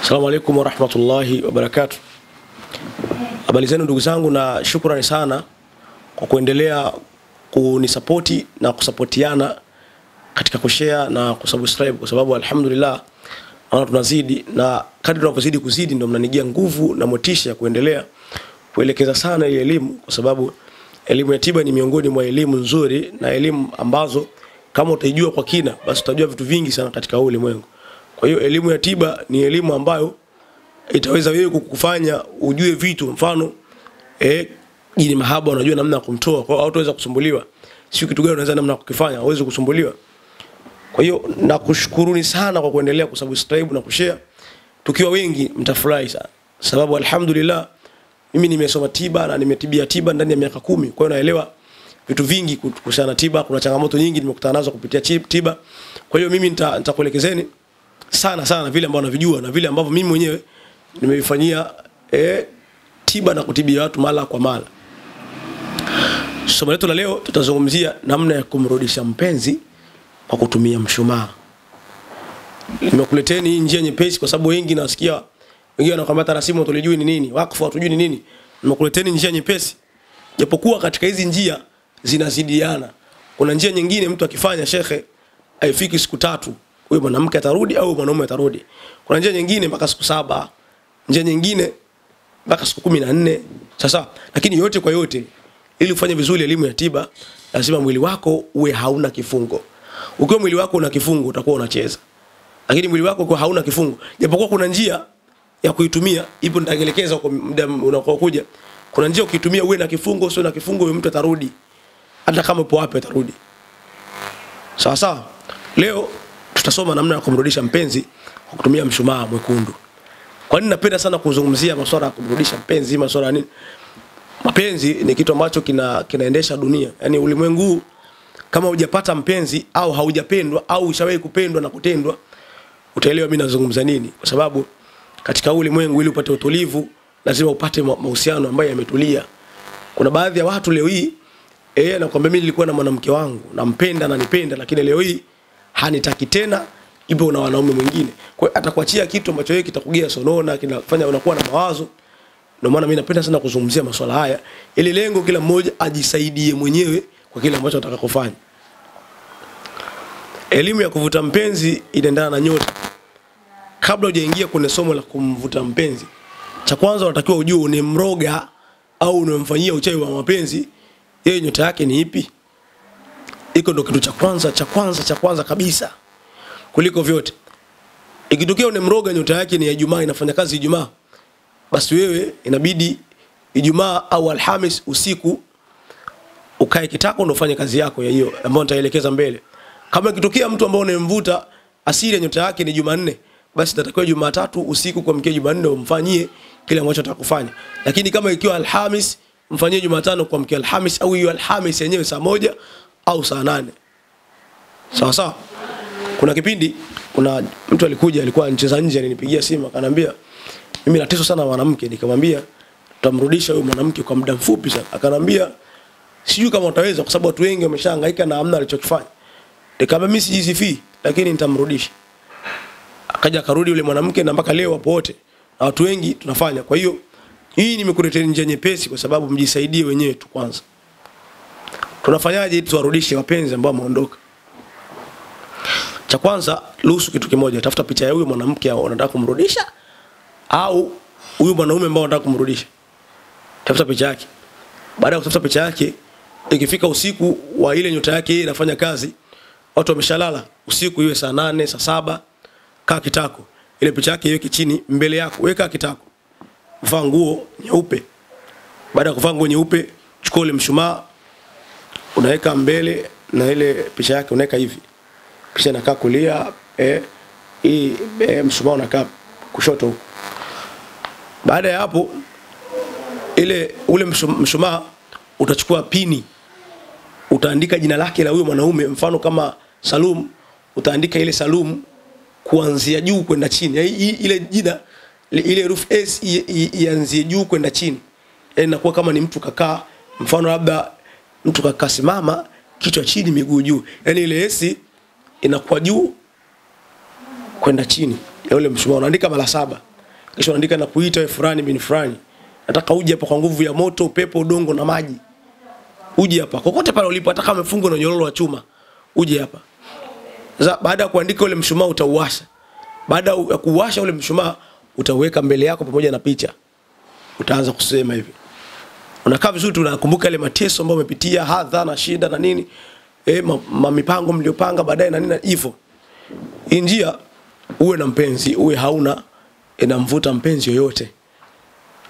Assalamu alaikum wa rahmatullahi wa barakatuh. Habari zenu ndugu zangu, na shukrani sana kwa kuendelea kunisupporti na kusapotiana katika kushare na kusubscribe, kwa sababu alhamdulillah naona tunazidi, na kadri tunapozidi kuzidi ndio mnanigia nguvu na motisha ya kuendelea kuelekeza sana ile elimu, kwa sababu elimu ya tiba ni miongoni mwa elimu nzuri na elimu ambazo kama utaijua kwa kina basi utajua vitu vingi sana katika ulimwengu. Kwa hiyo elimu ya tiba ni elimu ambayo itaweza wewe kukufanya ujue vitu, mfano jini mahaba unajua namna ya kumtoa, kwa hiyo hutaweza kusumbuliwa. Sio kitu gani unaweza namna kukifanya uweze kusumbuliwa. Kwa hiyo nakushukuruni sana kwa kuendelea kusubscribe na kushare. Tukiwa wengi mtafurahi sana, sababu alhamdulillah mimi nimesoma tiba na nimetibia tiba ndani ya miaka 10. Kwa hiyo naelewa vitu vingi kuhusiana na tiba. Kuna changamoto nyingi nimekutana nazo kupitia tiba. Kwa hiyo mimi nitakuelekezeni sana vile ambavyo navijua na vile ambavyo mimi mwenyewe nimevifanyia tiba na kutibia watu mara kwa mara. Somo letu la leo tutazungumzia namna ya kumrudisha mpenzi kwa kutumia mshumaa. Nimekuleteni njia nyepesi kwa sababu wengi nasikia wengine wanakuambia tarasimu tulijui ni nini, wakfu hatujui ni nini. Nimekuleteni njia nyepesi, japokuwa katika hizi njia zinazidiana. Kuna njia nyingine mtu akifanya shekhe haifiki siku 3, huyo mwanamke atarudi au mwanaume atarudi. Kuna njia nyingine mpaka siku 7, njia nyingine mpaka siku 14. Sasa lakini yote kwa yote, ili ufanye vizuri elimu ya tiba lazima mwili wako uwe hauna kifungo. Ukiwa mwili wako una kifungo utakuwa unacheza. Lakini mwili wako ukiwa hauna kifungo, japokuwa kuna njia ya kuitumia, ipo nitaelekeza kwa muda unaokuja. Kuna njia ukitumia uwe na kifungo, sio na kifungo huyo mtu atarudi. Hata kama upo wapi atarudi. Sawa. Leo tutasoma namna ya kumrudisha mpenzi kwa kutumia mshumaa mwekundu. Kwa nini napenda sana kuzungumzia masuala ya kumrudisha mpenzi, masuala nini? Mapenzi ni kitu ambacho kinaendesha dunia. Yaani ulimwengu kama hujapata mpenzi au haujapendwa au ushawahi kupendwa na kutendwa, utaelewa mimi nazungumza nini. Kwa sababu katika ulimwengu ili upate utulivu lazima upate mahusiano ambayo yametulia. Kuna baadhi ya watu leo hii nakwambia mimi nilikuwa na mwanamke wangu, nampenda na nipenda, lakini leo hii hanitaki tena, ipo na wanaume mwingine. Kwa hiyo atakuachia kitu ambacho yeye kitakugea sonona, kinafanya unakuwa na mawazo. Ndio maana mimi napenda sana kuzungumzia masuala haya ili lengo kila mmoja ajisaidie mwenyewe kwa kile ambacho anataka kufanya. Elimu ya kuvuta mpenzi inaendana na nyota. Kabla hujaingia kwenye somo la kumvuta mpenzi, cha kwanza unatakiwa ujue unemroga au unamfanyia uchawi wa mapenzi, yeye nyota yake ni ipi? Iko ndo kitu cha kwanza kabisa kuliko vyote. Ikitokea unemroga nyota yake ni ya Ijumaa, inafanya kazi Ijumaa, basi wewe inabidi Ijumaa au Alhamis usiku ukae kitako ndo ufanye kazi yako ya hiyo ambayo nitaelekeza mbele. Kama ikitokea mtu ambaye unemvuta asili ya nyota yake ni Jumanne, basi natakiwa Jumatatu usiku kuamkia Jumanne umfanyie kile ambacho atakufanya. Lakini kama ikiwa Alhamis, mfanyie Jumatano kuamkia Alhamis, au hiyo Alhamis yenyewe saa 1 au saa 8. Sawa. Kuna kipindi kuna mtu alikuwa anacheza nje, alinipigia simu akaniambia mimi nateso sana mwanamke. Nikamwambia tutamrudisha huyo mwanamke kwa muda mfupi sana. Akaniambia sijui kama utaweza, kwa sababu watu wengi wameshahangaika na hamna alichokifanya. Nikamwambia mimi sijisifi, lakini nitamrudisha. Akaja akarudi yule mwanamke, na mpaka leo wapo wote na watu wengi tunafanya. Kwa hiyo hii nimekuletea njia nyepesi kwa sababu mjisaidie wenyewe tu kwanza. Tunafanyaje ili tuwarudishe wapenzi ambao wameondoka? Cha kwanza, ruhusu kitu kimoja, tafuta picha ya huyo mwanamke unataka kumrudisha au huyo mwanaume ambao unataka kumrudisha. Tafuta picha yake. Baada ya kutafuta picha yake, ikifika usiku wa ile nyota yake yeye inafanya kazi, watu wameshalala, usiku iwe saa 8, saa 7, kaa kitako. Ile picha yake iweke chini mbele yako, weka kitako. Vaa nguo nyeupe. Baada ya kuvaa nguo nyeupe, chukua ile mshumaa unaweka mbele na ile picha yake unaweka hivi. Picha inakaa kulia, mshumaa unakaa kushoto huko. Baada ya hapo ule mshumaa utachukua pini, utaandika jina lake la huyo mwanaume. Mfano kama Salum, utaandika ile Salum kuanzia juu kwenda chini. Ile jina, ile herufi S ianzie juu kwenda chini. Inakuwa kama ni mtu kakaa, mfano labda mtu kakaa simama, kichwa chini miguu juu. Yaani ile S inakuwa juu kwenda chini. Ya ule mshumaa unaandika mara 7. Kisha unaandika na kuita wewe fulani bin fulani. Nataka uje hapa kwa nguvu ya moto, upepo, udongo na maji. Uje hapa. Kokote pale ulipo hata kama umefungwa na nyororo wa chuma. Uje hapa. Sasa baada ya kuandika ule mshumaa utauwasha. Baada ya kuwasha ule mshumaa utaweka mbele yako pamoja na picha. Utaanza kusema hivi. Unakaa vizuri, tunakumbuka ile mateso ambayo umepitia, hadha na shida na nini. Mipango mliopanga baadaye na nini hivyo. Hii njia uwe na mpenzi, uwe hauna, inamvuta mpenzi yoyote.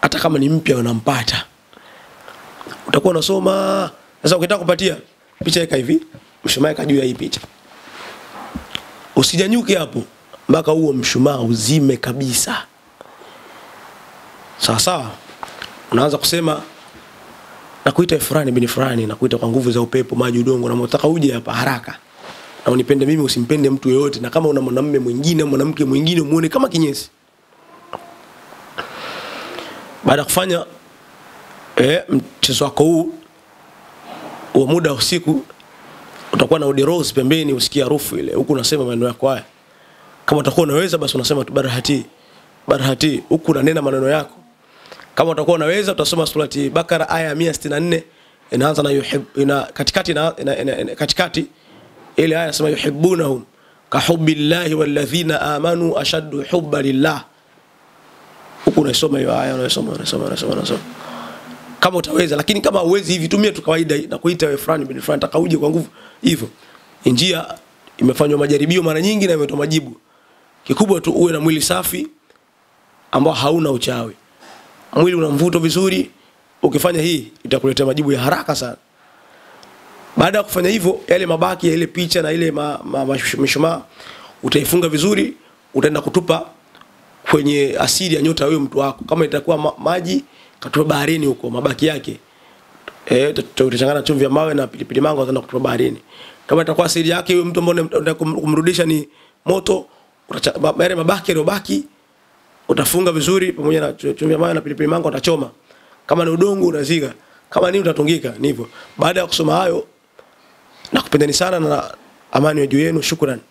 Hata kama ni mpya unampata. Utakuwa unasoma, sasa ukitaka kupatia picha weka hivi, mshumaa weka juu ya hii picha. Usijanyuke hapo mpaka huo mshumaa uzime kabisa. Sawa sawa. Unaanza kusema nakuita fulani bin fulani, nakuita kwa nguvu za upepo, maji, udongo, na nataka uje hapa haraka. Na unipende mimi, usimpende mtu yeyote, na kama una mwanamume mwingine, mwanamke mwingine muone kama kinyesi. Baada ya kufanya mchezo wako huu wa muda wa usiku, utakuwa na udirose pembeni, usikia harufu ile. Huku unasema maneno yako haya. Kama utakuwa unaweza basi unasema tu barahati. Huku unanena maneno yako. Kama utakuwa unaweza utasoma surati Bakara aya 164, inaanza na katikati ile aya inasema yuhibbunahum ka hubbillahi walladhina amanu ashaddu hubba lillah. Huku unasoma hiyo aya, unasoma. Kama utaweza, lakini kama huwezi hivi tumia tu kawaida na kuita wewe fulani bin fulani, nataka uje kwa nguvu hivyo. Njia imefanywa majaribio mara nyingi na imetoa majibu. Kikubwa tu uwe na mwili safi ambao hauna uchawi. Mwili una mvuto vizuri, ukifanya hii itakuletea majibu ya haraka sana. Baada ya kufanya hivyo, yale mabaki ya ile picha na ile mishumaa utaifunga vizuri, utaenda kutupa kwenye asili ya nyota huyo mtu wako. Kama itakuwa maji, katupa baharini huko mabaki yake. Utachanganya chumvi ya mawe na pilipili mango, utaenda kutupa baharini. Kama itakuwa asili yake huyo mtu ambaye unataka kumrudisha ni moto, yale mabaki yaliyobaki utafunga vizuri pamoja na chumvi ya mawe na pilipili mango, utachoma. Kama ni udongo unaziga, kama ni utatungika, ni hivyo. Baada ya kusoma hayo, nakupendeni sana na amani ya juu yenu. Shukrani.